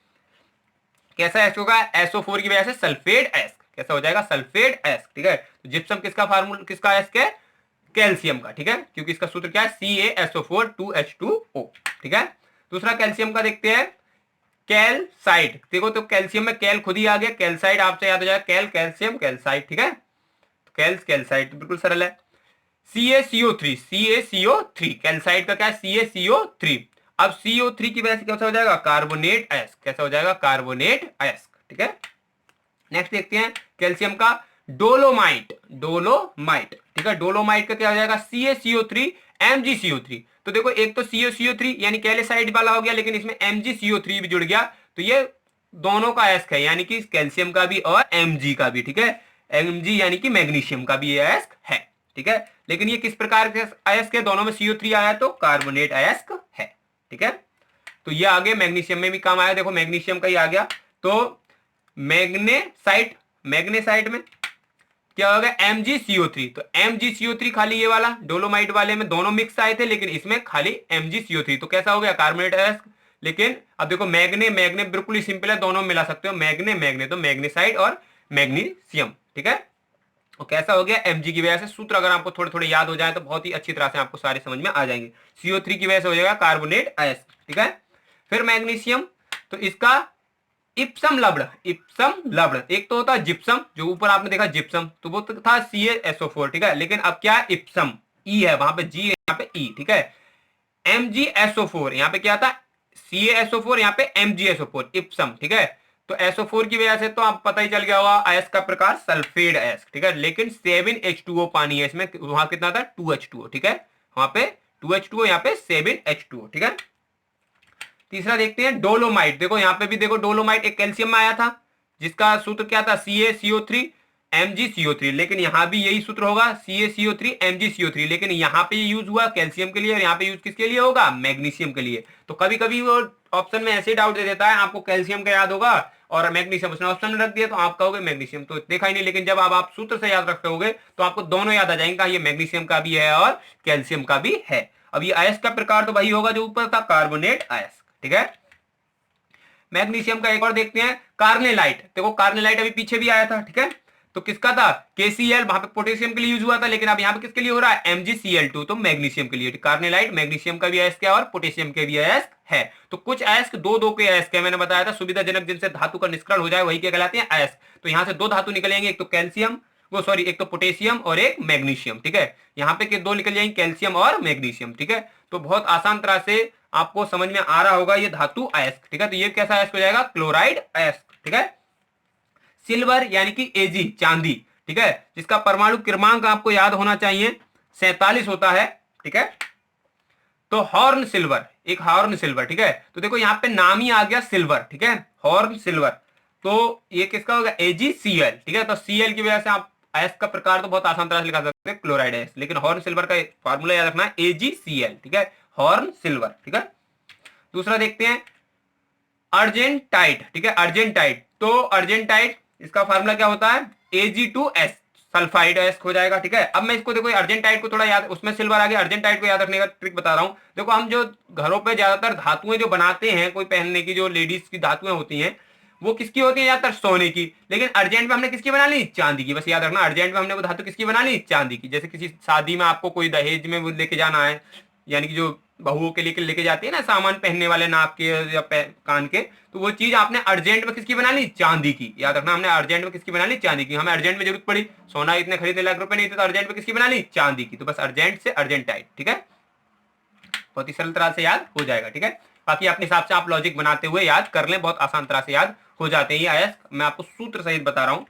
Speaker 1: कैसा अयस्क होगा, SO4 की वजह से सल्फेट अयस्क, कैसा हो जाएगा, सल्फेट अयस्क, ठीक है। तो जिप्सम किसका फार्मूला, किसका अयस्क है, कैल्शियम का, ठीक है, क्योंकि इसका सूत्र क्या है, CaSO4 2H2O, ठीक है। दूसरा कैल्शियम का देखते हैं, कैलसाइड। देखो तो कैल्शियम में कैल खुद ही आ गया, कैलसाइड आपसे याद हो जाएगा, कैल्शियम कैलसाइड, ठीक है। तो कैलसाइड बिल्कुल सरल है। CaCO3 कैल्साइड का क्या है, CaCO3। अब CO3 की वजह से कैसा हो जाएगा, कार्बोनेट अयस्क, कैसा हो जाएगा, कार्बोनेट अयस्क, ठीक है। नेक्स्ट देखते हैं कैल्शियम का डोलोमाइट, ठीक है। डोलोमाइट का क्या हो जाएगा, CaCO3 MgCO3। तो देखो एक तो CaCO3 यानी कैल्साइड वाला हो गया, लेकिन इसमें MgCO3 भी जुड़ गया, तो ये दोनों का अयस्क है, यानी कि कैल्शियम का भी और Mg का भी, ठीक है। Mg यानी कि मैग्नीशियम का भी ये अयस्क है, ठीक है। लेकिन ये किस प्रकार के अयस्क है, दोनों में CO3 आया तो कार्बोनेट अयस्क है, ठीक है। तो ये आगे मैग्नीशियम में भी काम आया, देखो मैग्नीशियम का ही आ गया। तो मैग्नेसाइट में क्या होगा, MgCO3। तो MgCO3 खाली ये वाला, डोलोमाइट वाले में दोनों मिक्स आए थे, लेकिन इसमें खाली MgCO3, तो कैसा हो गया, कार्बोनेट अयस्क। लेकिन अब देखो मैग्ने बिल्कुल ही सिंपल है, दोनों मिला सकते हो, मैग्ने तो मैग्नेसाइट और मैग्नीशियम, ठीक है। और कैसा हो गया, Mg की वजह से। सूत्र अगर आपको थोड़े थोड़े याद हो जाए तो बहुत ही अच्छी तरह से आपको सारे समझ में आ जाएंगे। CO3 की वजह से हो जाएगा कार्बोनेट अयस्क, ठीक है। फिर मैग्नीशियम, तो इसका इप्सम लब्ध। एक तो होता है जिप्सम, जो ऊपर आपने देखा जिप्सम, तो वो तो था CaSO4, ठीक है। लेकिन अब क्या है, इप्सम, ई है वहां पे, जी है यहाँ पे, ई, ठीक है। MgSO4 यहाँ पे क्या था, CaSO4 यहाँ पे MgSO4, इप्सम, ठीक है। तो SO4 की वजह से तो आप पता ही चल गया होगा अयस्क का प्रकार सल्फेट अयस्क, ठीक है। लेकिन 7H2O पानी है इसमें, वहां कितना था, 2H2O, ठीक है। वहां पे 2H2O, यहाँ पे 7H2O, ठीक है। तीसरा देखते हैं डोलोमाइट। देखो यहाँ पे भी देखो डोलोमाइट एक कैल्शियम में आया था, जिसका सूत्र क्या था, CaCO3 MgCO3। लेकिन यहाँ भी यही सूत्र होगा, CaCO3 MgCO3, लेकिन यहाँ पे यूज हुआ कैल्शियम के लिए, और यहाँ पे यूज किसके लिए होगा, मैग्नीशियम के लिए। तो कभी कभी वो ऑप्शन में ऐसे डाउट दे देता है, आपको कैल्शियम का याद होगा और मैग्नीशियम उसने ऑप्शन में रख दिया, तो आप कहोगे मैग्नीशियम, तो देखा ही नहीं। लेकिन जब आप सूत्र से याद रखते होगे तो आपको दोनों याद आ जाएंगे, ये मैग्नीशियम का भी है और कैल्शियम का भी है। अब ये अयस्क का प्रकार तो वही होगा जो ऊपर था, कार्बोनेट अयस्क, ठीक है। मैग्नीशियम का एक और देखते हैं, कार्नेलाइट। देखो कार्नेलाइट अभी पीछे भी आया था, ठीक है। तो किसका था, KCl, वहां पे पोटेशियम के लिए यूज हुआ था, लेकिन अब यहाँ पे किसके लिए हो रहा है, MgCl2, तो मैग्नीशियम के लिए। कार्नेलाइट मैग्नीशियम का भी अयस्क है और पोटेशियम के भी अयस्क है। तो कुछ अयस्क दो दो के अयस्क है, मैंने बताया था, सुविधाजनक जिनसे धातु का निष्करण हो जाए वही क्या कहलाते हैं, अयस्क। तो यहाँ से दो धातु निकलेंगे, एक तो कैल्शियम, वो सॉरी एक तो पोटेशियम और एक मैग्नीशियम, ठीक है। यहाँ पे दो निकल जाएंगे, कैल्शियम और मैग्नीशियम, ठीक है। तो बहुत आसान तरह से आपको समझ में आ रहा होगा ये धातु अयस्क, ठीक है। तो ये कैसा अयस्क हो जाएगा, क्लोराइड अयस्क, ठीक है। सिल्वर यानी कि Ag, चांदी, ठीक है, जिसका परमाणु क्रमांक आपको याद होना चाहिए 47 होता है, ठीक है। तो हॉर्न सिल्वर, एक हॉर्न सिल्वर, ठीक है। तो देखो यहाँ पे नाम ही आ गया सिल्वर, ठीक है, हॉर्न सिल्वर। तो ये किसका होगा, AgCl, ठीक है। तो Cl की वजह से आप अयस्क का प्रकार तो बहुत आसान तरह से लिखा सकते हैं, क्लोराइड अयस्क। लेकिन हॉर्न सिल्वर का फॉर्मूला याद रखना है AgCl, ठीक है, हॉर्न सिल्वर, ठीक है। दूसरा देखते हैं अर्जेंटाइट, ठीक है, अर्जेंटाइट। तो अर्जेंटाइट इसका फार्मूला क्या होता है, Ag2S, सल्फाइड अयस्क हो जाएगा, ठीक है। अब मैं इसको देखो अर्जेंटाइट को थोड़ा याद, उसमें सिल्वर आ गया, अर्जेंटाइट को याद रखने का ट्रिक बता रहा हूं। देखो हम जो घरों पे ज्यादातर धातुएं जो बनाते हैं, कोई पहनने की जो लेडीज की धातुएं होती हैं, वो किसकी होती है, ज्यादातर सोने की। लेकिन अर्जेंट में हमने किसकी बना ली, चांदी की। बस याद रखना, अर्जेंट में हमने वो धातु किसकी बना ली, चांदी की। जैसे किसी शादी में आपको कोई दहेज में वो लेके जाना है, यानी कि जो बहुओं के लिए लेके जाती है ना सामान पहनने वाले, नाक के या कान के, तो वो चीज आपने अर्जेंट में किसकी बना ली, चांदी की। याद रखना, हमने अर्जेंट में किसकी बना ली, चांदी की। हमें अर्जेंट में जरूरत पड़ी, सोना इतने खरीदने लाख रुपए नहीं थे, तो अर्जेंट में किसकी बना ली, चांदी की। तो बस अर्जेंट से अर्जेंटाइट, ठीक है, बहुत ही सरल तरह से याद हो जाएगा, ठीक है। बाकी अपने हिसाब से आप लॉजिक बनाते हुए याद कर लें, बहुत आसान तरह से याद हो जाते हैं ये आयस। मैं आपको सूत्र सहित बता रहा हूं।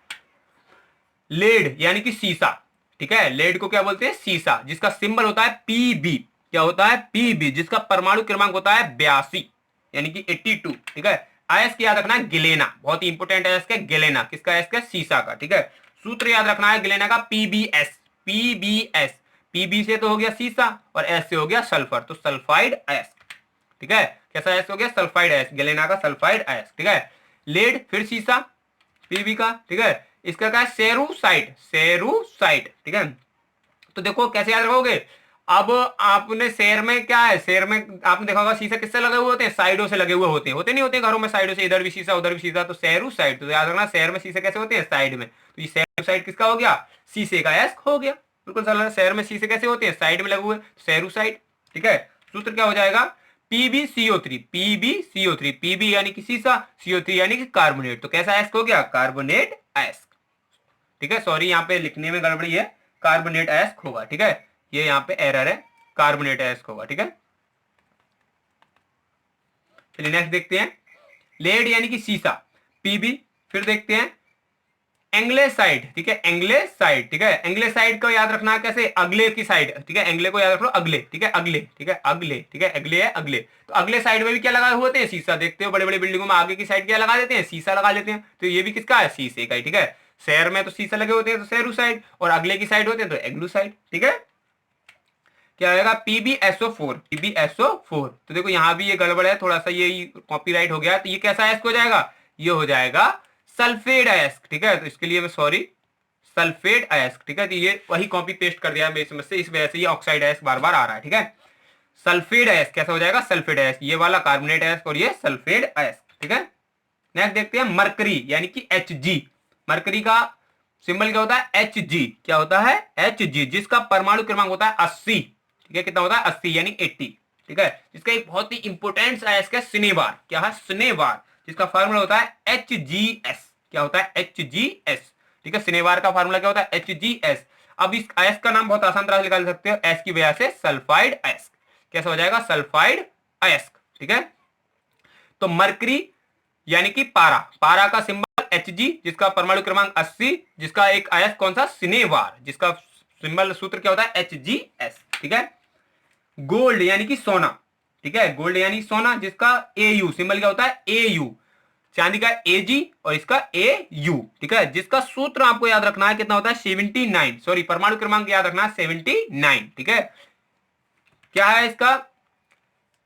Speaker 1: लेड यानी कि शीशा, ठीक है, लेड को क्या बोलते हैं, शीशा, जिसका सिंबल होता है पीबी। क्या होता है, पीबी, जिसका परमाणु क्रमांक होता है 82 यानी कि 82, ठीक है। आयस की याद रखना है गिलेना, बहुत ही इंपोर्टेंट है इसका, गिलेना किसका है, इसका शीशा का, ठीक है। सूत्र याद रखना है गिलेना का, पीबीएस, पीबीएस, पीबी से तो हो गया शीशा और एस से हो गया सल्फर, तो सल्फाइड आयस, ठीक है। कैसा आयस हो गया, सल्फाइड आयस, गिलेना का सल्फाइड आयस, ठीक है। लेड फिर शीशा, पीबी का, ठीक है। इसका क्या है, सेरुसाइट, सेरुसाइट, ठीक है। तो देखो कैसे याद रखोगे, अब आपने शहर में क्या है, शहर में आपने देखा होगा शीशा किससे लगे हुए होते हैं, साइडों से लगे हुए होते हैं, होते नहीं होते घरों में साइडों से, इधर भी शीशा उधर भी शीशा, तो सेरुसाइट। तो याद रखना शहर में शीशे कैसे होते हैं, साइड में, तो ये सेरुसाइट किसका हो गया, शीशे का एस हो गया, बिल्कुल सरल। शहर में शीशे कैसे होते हैं, साइड में लगे हुए, सेरुसाइट, ठीक है। सूत्र क्या हो जाएगा, PbCO3, PbCO3, पीबी यानी कि शीशा, CO3 यानी कि कार्बोनेट, तो कैसा एस्क हो गया, कार्बोनेट एस्क, ठीक है। सॉरी यहाँ पे लिखने में गड़बड़ी है, कार्बोनेट एस्क होगा, ठीक है, ये यहाँ पे एरर है, कार्बोनेट एस्क होगा, ठीक है। चलिए नेक्स्ट देखते हैं, लेड यानी कि शीशा, पीबी, फिर देखते हैं एंग्लेसाइड, ठीक है, एंग्लेसाइड, ठीक है। एंग्लेसाइड को याद रखना है कैसे, अगले की साइड, ठीक है, एंग्ले को याद रखो अगले, ठीक है, अगले, ठीक है, अगले, ठीक है, अगले है अगले, तो अगले साइड में भी क्या लगाए हुए होते हैं, शीशा। देखते हो बड़े बड़े बिल्डिंगों में आगे की साइड क्या लगा देते हैं, शीशा लगा लेते हैं, तो ये भी किसका है, शीशे का ही, ठीक है। शहर में तो शीशा लगे होते हैं तो शेरू साइड, और अगले की साइड होते हैं तो एग्लू साइड, ठीक है। क्या आएगा, PbSO4, PbSO4, तो देखो यहाँ भी ये गड़बड़ है थोड़ा सा, ये कॉपीराइट हो गया, तो ये कैसा आयस्क हो जाएगा, ये हो जाएगा सल्फेट अयस्क, ठीक है। तो इसके लिए मैं सॉरी, सल्फेट अयस्क, ठीक है। तो ये वही कॉपी पेस्ट कर दिया मेरी समझ से, इस वजह से ये ऑक्साइड अयस्क बार बार आ रहा है, ठीक है। सल्फेट अयस्क कैसा हो जाएगा, सल्फेट अयस्क, ये वाला कार्बोनेट अयस्क और ये सल्फेट अयस्क, ठीक है। नेक्स्ट देखते हैं मरकरी यानी कि Hg, मरकरी का सिंबल क्या होता है, Hg, क्या होता है, Hg, जिसका परमाणु क्रमांक होता है 80, ठीक है, कितना होता है 80 यानी 80, ठीक है। जिसका एक बहुत ही इंपोर्टेंट अयस्क है सिनेवार, क्या है, सिनेवार, जिसका फार्मूला होता है HgS, क्या होता है, HgS, ठीक है। सिनेवार का फार्मूला क्या होता है, HgS। अब इस अयस्क का नाम बहुत आसान तरह से निकाल सकते हो, एस की वजह से सल्फाइड अयस्क, कैसा हो जाएगा, सल्फाइड अयस्क, ठीक है। तो मरकरी यानी कि पारा, पारा का सिंबल Hg, जिसका परमाणु क्रमांक 80, जिसका एक अयस्क कौन सा, सिनेवार, जिसका सिंबल सूत्र क्या होता है, HgS, ठीक है। गोल्ड यानी कि सोना, ठीक है, गोल्ड यानी सोना, जिसका Au सिंबल क्या होता है, Au, चांदी का Ag और इसका Au, ठीक है। जिसका सूत्र आपको याद रखना है कितना होता है, 79, सॉरी परमाणु क्रमांक याद रखना है 79, ठीक है। क्या है इसका,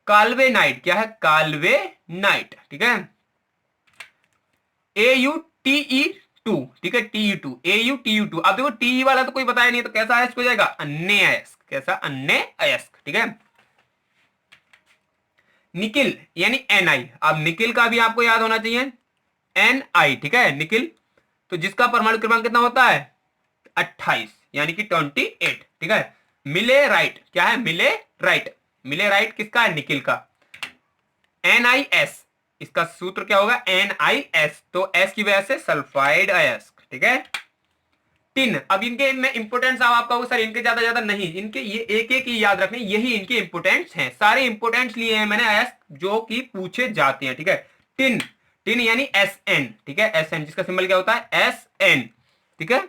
Speaker 1: काल्वेनाइट, क्या है, काल्वेनाइट, ठीक है। AuTe2, ठीक है, Te2, AuTe2। अब देखो Te वाला तो कोई बताया नहीं, तो कैसा अयस्क हो जाएगा, अन्य अयस्क, कैसा, अन्य अयस्क, ठीक है। निकिल यानी Ni, अब निकिल का भी आपको याद होना चाहिए, Ni, ठीक है, निकिल, तो जिसका परमाणु क्रमांक कितना होता है, 28 यानी कि 28, ठीक है। मिलेराइट, क्या है, मिलेराइट, मिलेराइट किसका है, निकिल का, NiS, इसका सूत्र क्या होगा, NiS, तो S की वजह से सल्फाइड अयस्क, ठीक है। टिन, अब इनके में इंपोर्टेंस आपका होगा सर, इनके ज्यादा नहीं, इनके ये एक एक ही याद रखने, यही इनके इंपोर्टेंस हैं, सारे इंपोर्टेंस लिए हैं मैंने अयस्क जो कि पूछे जाते हैं, ठीक है। टिन, टिन यानी Sn, ठीक है, Sn, जिसका सिंबल क्या होता है, Sn, ठीक है।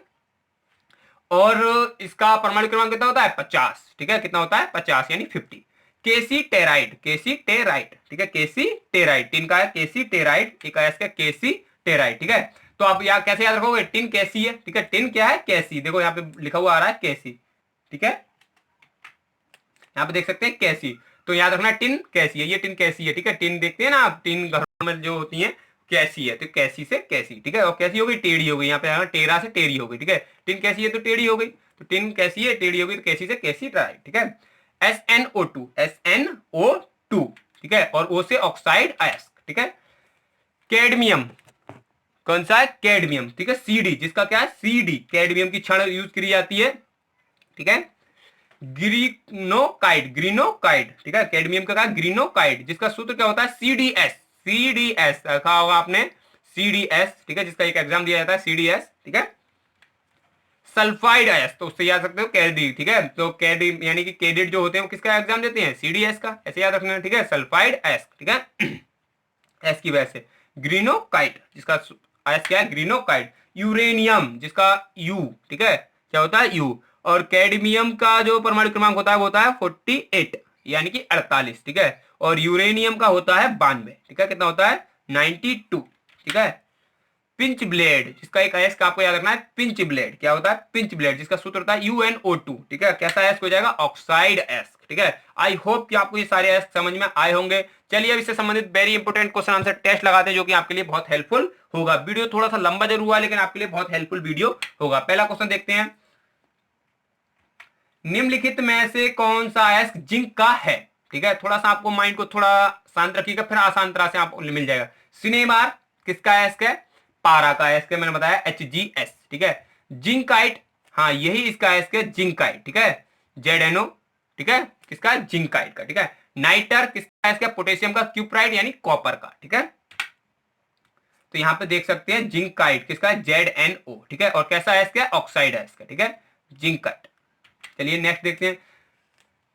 Speaker 1: और इसका परमाणु क्रमांक कितना होता है, 50, ठीक है, कितना होता है, 50 यानी 50। केसी टेराइड, केसी टेराइड, ठीक है, केसी टेराइड, टिन का है केसी टेराइड, एक अयस्क है केसी टेराइड, ठीक है। तो आप यहाँ कैसे याद रखोगे, टिन कैसी है, ठीक है, टिन क्या है, कैसी, देखो यहाँ पे लिखा हुआ आ रहा है कैसी, ठीक है, यहाँ पे देख सकते हैं कैसी, तो याद रखना टिन कैसी है, ये टिन कैसी है, ठीक है। टिन देखते हैं ना आप, टिन घरों में जो होती है कैसी है, तो कैसी से कैसी, ठीक है। और कैसी हो गई, टेढ़ी हो गई, यहाँ पे टेरा से टेढ़ी हो गई, ठीक है। टिन कैसी है तो टेढ़ी हो गई, तो टिन कैसी है, टेढ़ी हो गई, तो कैसी से कैसी ट्राई, ठीक है। SnO2, SnO2, ठीक है, और O से ऑक्साइड अयस्क, ठीक है। कैडमियम, कौन सा है, कैडमियम, ठीक है। CD, जिसका क्या है, CD, कैडमियम की छड़ यूज करी जाती है, ठीक है। ग्रीनोकाइट, ग्रीनोकाइट, ठीक है, कैडमियम का ग्रीनोकाइट, जिसका सूत्र क्या होता है सीडीएस, सीडीएस रखा होगा आपने, सीडीएस, ठीक है, जिसका एक एग्जाम दिया जाता है सीडीएस, ठीक है। सल्फाइड अयस्क, तो उससे याद रखते हो कैडी, ठीक है, तो कैडी यानी कि कैडेट जो होते हैं वो किसका एग्जाम देते हैं, सीडीएस का, ऐसे याद रखना है, ठीक है, सल्फाइड अयस्क, ठीक है। एस की वजह से ग्रीनोकाइट, जिसका अयस्क क्या है, ग्रीनोकाइट। यूरेनियम, जिसका यू, ठीक है, क्या होता है, यू। और कैडमियम का जो परमाणु क्रमांक होता है वो होता है 48, यानी कि 48, ठीक है। और यूरेनियम का होता है 92, ठीक है, कितना होता है 92, ठीक है। पिंच ब्लेड, जिसका एक अयस्क आपको याद रखना है, पिंच ब्लेड, क्या होता है, पिंच ब्लेड, जिसका सूत्र होता है UnO2, ठीक है, कैसा अयस्क हो जाएगा, ऑक्साइड अयस्क, ठीक है। आई होप कि आपको ये सारे अयस्क समझ में आए होंगे। चलिए अब इससे संबंधित very important question answer test लगाते हैं, जो कि आपके लिए बहुत हेल्पफुल होगा। वीडियो थोड़ा सा लंबा जरूर हुआ, लेकिन आपके लिए बहुत हेल्पफुल वीडियो होगा। पहला क्वेश्चन देखते हैं, निम्नलिखित में से कौन सा अयस्क जिंक का है, ठीक है। थोड़ा सा आपको माइंड को थोड़ा शांत रखिएगा, फिर आसान तरह से आपको मिल जाएगा। सिनेमार किसका अयस्क है, पारा का अयस्क है, मैंने बताया HgS, ठीक है। जिंकाइट, हाँ यही इसका अयस्क है, जिंकाइट, ठीक है, ZnO, ठीक है, किसका, जिंकाइट का, ठीक है। नाइटर किसका अयस्क है, पोटेशियम का, क्यूप्राइट यानी कॉपर का, ठीक है। तो यहां पे देख सकते हैं जिंकाइट किसका है, ZnO, ठीक है। और कैसा अयस्क है, ऑक्साइड अयस्क है, ठीक है, जिंकाइट। चलिए नेक्स्ट देखते हैं,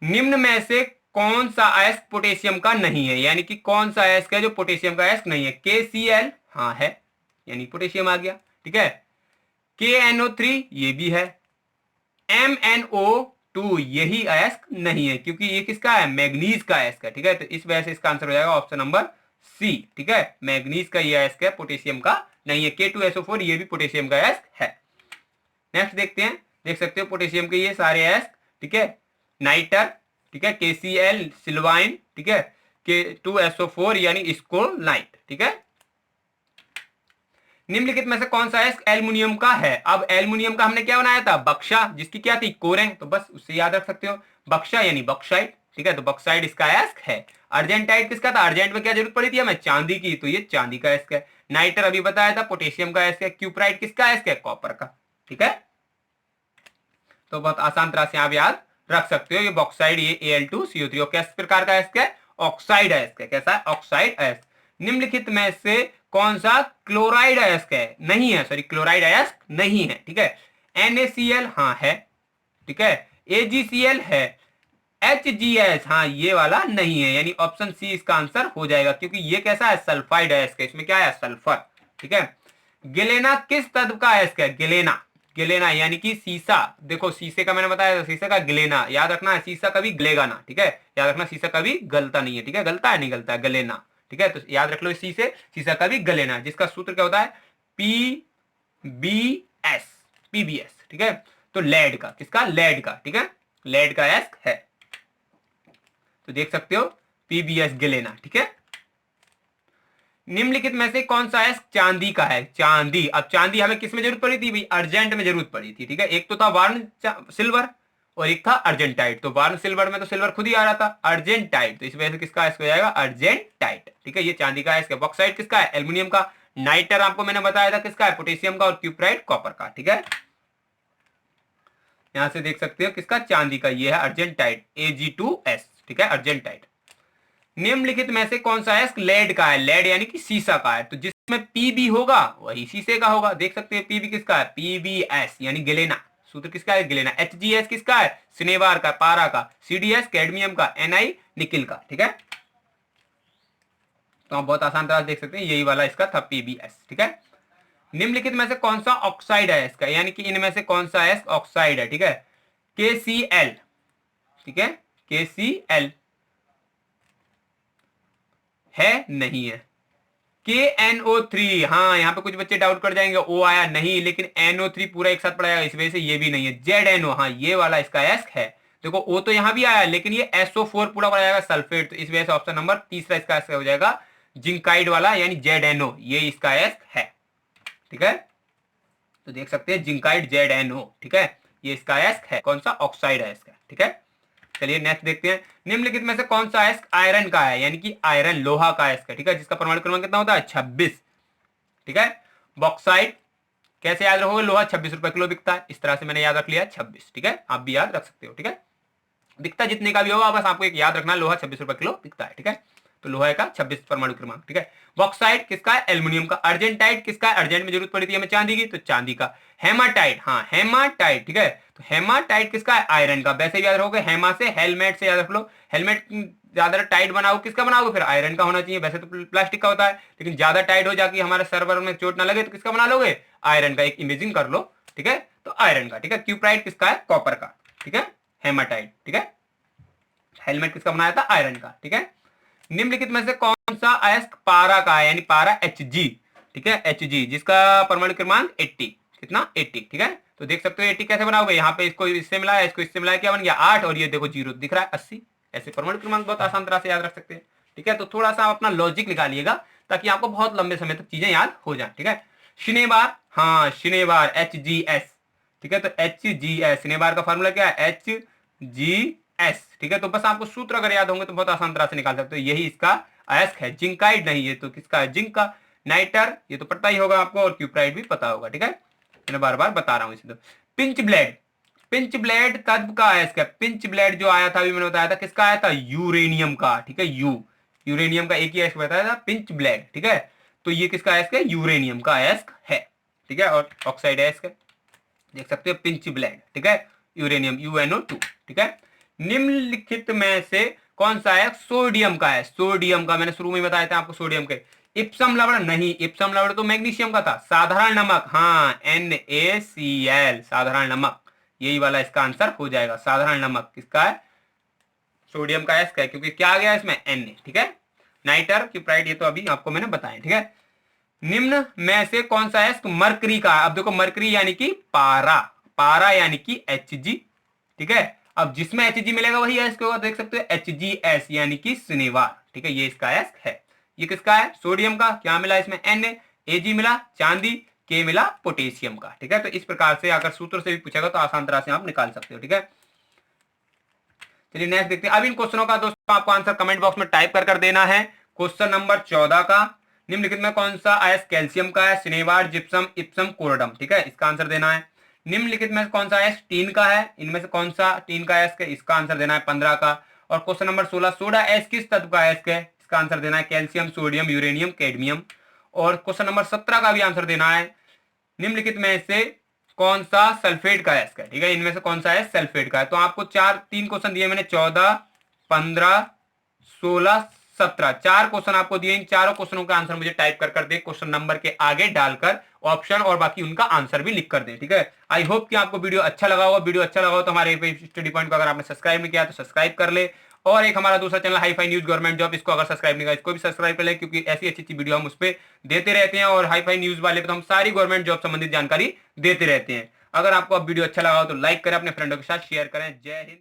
Speaker 1: निम्न में से कौन सा अयस्क पोटेशियम का नहीं है, यानी कि कौन सा अयस्क है जो पोटेशियम का अयस्क नहीं है। KCl, हाँ है, यानी पोटेशियम आ गया, ठीक है। KNO3 ये भी है। MnO2 यही अयस्क नहीं है, क्योंकि ये किसका है, मैग्नीज का अयस्क है, ठीक है। तो इस वजह से इसका आंसर हो जाएगा ऑप्शन नंबर सी, ठीक है, मैग्नीज का ये अयस्क है, पोटेशियम का नहीं है। K2SO4 ये भी पोटेशियम का अयस्क है। नेक्स्ट देखते हैं, देख सकते हो पोटेशियम के ये सारे अयस्क, ठीक है। नाइटर, ठीक है, KCl सिल्वाइन, ठीक है, K2SO4 यानी स्कोलाइट, ठीक है। निम्नलिखित में से कौन सा अयस्क एल्युमिनियम का है। अब एल्युमिनियम का हमने क्या बनाया था, बक्सा, जिसकी क्या थी, कोरें, तो बस उससे याद रख सकते हो, बक्सा यानी बॉक्साइट, ठीक है, तो बॉक्साइट इसका अयस्क है। अर्जेंटाइट किसका था, अर्जेंट में क्या जरूरत पड़ी थी हमें, चांदी की, तो ये चांदी का अयस्क है। नाइटर अभी बताया था पोटेशियम का अयस्क है। क्यूप्राइट किसका अयस्क है, कॉपर का, ठीक है। तो बहुत आसान तरह से आप याद रख सकते हो, ये बॉक्साइड, ये Al2CO3, और किस प्रकार का अयस्क है, ऑक्साइड अयस्क है, कैसा है, ऑक्साइड अयस्क। निम्नलिखित में से कौन सा क्लोराइड अयस्क है, नहीं है, सॉरी क्लोराइड अयस्क नहीं है, ठीक है। NaCl, हाँ है, ठीक है। AgCl है। HgS, हाँ ये वाला नहीं है, यानी ऑप्शन सी इसका आंसर हो जाएगा, क्योंकि ये कैसा है, सल्फाइड अयस्क है, इसमें क्या है, सल्फर, ठीक है। गेलेना किस तत्व का अयस्क है, गेलेना, गेलेना यानी कि सीसा, देखो शीशे का मैंने बताया था, शीशे का गिलेना, याद रखना है, शीशा कभी गलेगा ना, ठीक है, याद रखना, शीशा कभी गलता नहीं है, ठीक है, गलता है नहीं गलता है, गलेना, ठीक है। तो याद रख लो शीशा कभी गलेना, जिसका सूत्र क्या होता है, PbS, PbS, ठीक है। तो लेड का, किसका, लेड का, ठीक है, लेड का अयस्क है, तो देख सकते हो PbS गिलेना, ठीक है। निम्नलिखित में से कौन सा अयस्क चांदी का है, चांदी। अब चांदी हमें किस में जरूरत पड़ी थी भाई, अर्जेंट में जरूरत पड़ी थी, ठीक है। एक तो था वार्न सिल्वर और एक था अर्जेंटाइट, तो वार्न सिल्वर में तो सिल्वर खुद ही आ रहा था, अर्जेंटाइट, तो इस वजह से किसका अयस्क हो जाएगा, अर्जेंटाइट, ठीक है, ये चांदी का अयस्क है। बॉक्साइट किसका है, एल्युमिनियम का। नाइटर आपको मैंने बताया था किसका है, पोटेशियम का। और क्यूप्राइट कॉपर का, ठीक है। यहां से देख सकते हो किसका, चांदी का, ये है अर्जेंटाइट, Ag2S, ठीक है, अर्जेंटाइट। निम्नलिखित में से कौन सा अयस्क लेड का है, लेड यानी कि सीसा का है, तो जिसमें Pb होगा वही शीशे का होगा, देख सकते हैं Pb किसका है, PbS यानी गिलेना, सूत्र किसका है, गिलेना। HgS किसका है, सिनेबार का, पारा का। CdS कैडमियम का, Ni निकिल का, ठीक है। तो आप बहुत आसान तरह देख सकते हैं, यही वाला इसका था PbS, ठीक है। निम्नलिखित में से कौन सा ऑक्साइड है इसका, यानी कि इनमें से कौन सा अयस्क ऑक्साइड है, ठीक है। KCl, ठीक है, KCl है, नहीं है। KNO3, हाँ यहाँ पे कुछ बच्चे डाउट कर जाएंगे, O आया नहीं, लेकिन NO3 पूरा एक साथ पढ़ाएगा, इस वजह से ये भी नहीं है। ZnO, हाँ ये वाला इसका अयस्क है, देखो O तो यहाँ भी आया, लेकिन ये SO4 पूरा पड़ जाएगा, सल्फेट, तो इस वजह से ऑप्शन नंबर तीसरा इसका अयस्क हो जाएगा, जिंकाइड वाला, यानी ZnO, ये इसका अयस्क है, ठीक है। तो देख सकते हैं जिंकाइड ZnO, ठीक है, ये इसका अयस्क है, कौन सा, ऑक्साइड अयस्क है, ठीक है। चलिए नेक्स्ट देखते हैं, निम्नलिखित में से कौन सा अयस्क आयरन का है, यानी कि आयरन, लोहा का अयस्क है, ठीक है, जिसका परमाणु क्रमांक कितना होता है, 26, ठीक है। बॉक्साइट कैसे याद रखोगे, लोहा 26 रुपए किलो बिकता है, इस तरह से मैंने याद रख लिया 26, ठीक है, आप भी याद रख सकते हो, ठीक है। बिकता जितने का भी होगा, बस आपको एक याद रखना, लोहा 26 रुपए किलो बिकता है, ठीक है। तो लोहा का 26 परमाणु क्रमांक, ठीक है। बॉक्साइट किसका है? एल्युमिनियम का। अर्जेंटाइट किसका है? अर्जेंट में जरूरत पड़ी थी हमें चांदी की, तो चांदी का। हेमाटाइट, हाँ हेमाटाइट, ठीक है। तो हेमाटाइट किसका है? आयरन का। वैसे याद रखोगे, हेमा से हेलमेट से याद रख लो। हेलमेट ज्यादा टाइट बनाओगे, किसका बनाओगे? फिर आयरन का होना चाहिए। वैसे तो प्लास्टिक का होता है, लेकिन ज्यादा टाइट हो जाके हमारे सर्वर में चोट ना लगे तो किसका बना लोगे? आयरन का। एक इमेजिंग कर लो, ठीक है। तो आयरन का, ठीक है। क्यूप्राइट किसका है? कॉपर का, ठीक है। हेमाटाइट, ठीक है। हेलमेट किसका बनाया था? आयरन का, ठीक है। निम्नलिखित में से कौन सा अयस्क पारा का है, यानी पारा Hg, ठीक है। Hg जिसका परमाणु क्रमांक 80, कितना? 80, ठीक है। तो देख सकते हो 80 कैसे बनाओगे, यहाँ पे इसको इससे मिलाया, इसको इससे मिलाया, क्या बन गया? 8, और ये देखो 0 दिख रहा है, 80। ऐसे परमाणु क्रमांक बहुत आसान तरह से याद रख सकते हैं, ठीक है। तो थोड़ा सा आप अपना लॉजिक निकालिएगा ताकि आपको बहुत लंबे समय तक चीजें याद हो जाए, ठीक है। शनिवार, हाँ शनिवार Hgs, ठीक है। तो Hgs शनिवार का फॉर्मूला क्या है? Hgs, ठीक है। तो बस आपको सूत्र अगर याद होंगे तो बहुत आसान तरह से निकाल सकते हो। यही इसका अयस्क है। जिंकाइड नहीं, ये तो किसका है? जिंक का। नाइटर ये तो पता ही होगा आपको, और क्यूप्राइड भी पता होगा, ठीक है। मैं बार बार बता रहा हूं इसे। तो पिंच ब्लेड, पिंच ब्लेड तत्व का अयस्क है। पिंच ब्लेड जो आया था अभी मैंने बताया था, किसका आया था? यूरेनियम का, ठीक है। यूरेनियम का एक ही अयस्क बताया था, पिंच ब्लेड, ठीक है। तो ये किसका अयस्क है? यूरेनियम का अयस्क है, ठीक है। और ऑक्साइड अयस्क है, देख सकते हो, पिंच ब्लेड, ठीक है। यूरेनियम UnO2, ठीक है। निम्नलिखित में से कौन सा है? सोडियम का है। सोडियम का मैंने शुरू में बताया था आपको, सोडियम के। इप्सम लवण नहीं, इप्सम लवण तो मैग्नीशियम का था। साधारण नमक, हाँ NaCl, साधारण नमक, यही वाला इसका आंसर हो जाएगा। साधारण नमक किसका है? सोडियम का है, क्योंकि क्या आ गया इसमें? Na, ठीक है। नाइटर, क्यूप्राइड ये तो अभी आपको मैंने बताया, ठीक है। निम्न में से कौन सा है? मरकरी का। अब देखो मरकरी यानी कि पारा, पारा यानी कि Hg, ठीक है। अब जिसमें Hg मिलेगा वही अयस्क होगा, देख सकते हो Hgs यानी कि शनिवार, ठीक है। ये इसका अयस्क है। ये किसका है? सोडियम का। क्या मिला इसमें? Na, Ag मिला चांदी, K मिला पोटेशियम का, ठीक है। तो इस प्रकार से अगर सूत्र से भी पूछेगा तो आसान तरह से आप निकाल सकते हो, ठीक है। चलिए नेक्स्ट देखते हैं। अब इन क्वेश्चनों का दोस्तों आपको आंसर कमेंट बॉक्स में टाइप कर देना है। क्वेश्चन नंबर 14 का, निम्नलिखित में कौन सा अयस्क कैल्शियम का है? शनिवार, जिप्सम, इप्सम, कोरडम, ठीक है। इसका आंसर देना है। निम्नलिखित में कौन सा अयस्क टीन का है? इनमें से कौन सा टीन का अयस्क है? इसका आंसर देना है 15 का। और क्वेश्चन नंबर 16, सोडा अयस्क किस तत्व का अयस्क है? इसका आंसर देना है कैल्शियम, सोडियम, यूरेनियम, कैडमियम। और क्वेश्चन नंबर 17 का भी आंसर देना है, निम्नलिखित में से कौन सा सल्फेट का अयस्क है? ठीक है, इनमें से कौन सा है? सल्फेट का है। तो आपको तीन क्वेश्चन दिए मैंने, 14, 15, 16, 17, 4 क्वेश्चन आपको दिए। इन चारों क्वेश्चनों का आंसर मुझे टाइप कर दे, क्वेश्चन नंबर के आगे डालकर ऑप्शन, और बाकी उनका आंसर भी लिख कर दे, ठीक है। आई होप कि आपको वीडियो अच्छा लगा होगा। वीडियो अच्छा लगा हो तो हमारे स्टडी पॉइंट को अगर आपने सब्सक्राइब नहीं किया तो सब्सक्राइब कर ले। और एक हमारा दूसरा channel hi fi news government job, इसको अगर सब्सक्राइब नहीं किया इसको भी सब्सक्राइब कर ले, क्योंकि ऐसी अच्छी अच्छी वीडियो हम उस पर देते रहते हैं। और हाई फाई न्यूज वाले पे तो हम सारी गवर्नमेंट जॉब संबंधित जानकारी देते रहते हैं। अगर आपको अब वीडियो अच्छा लगा हो तो लाइक करें, अपने फ्रेंडों के साथ शेयर करें। जय हिंद।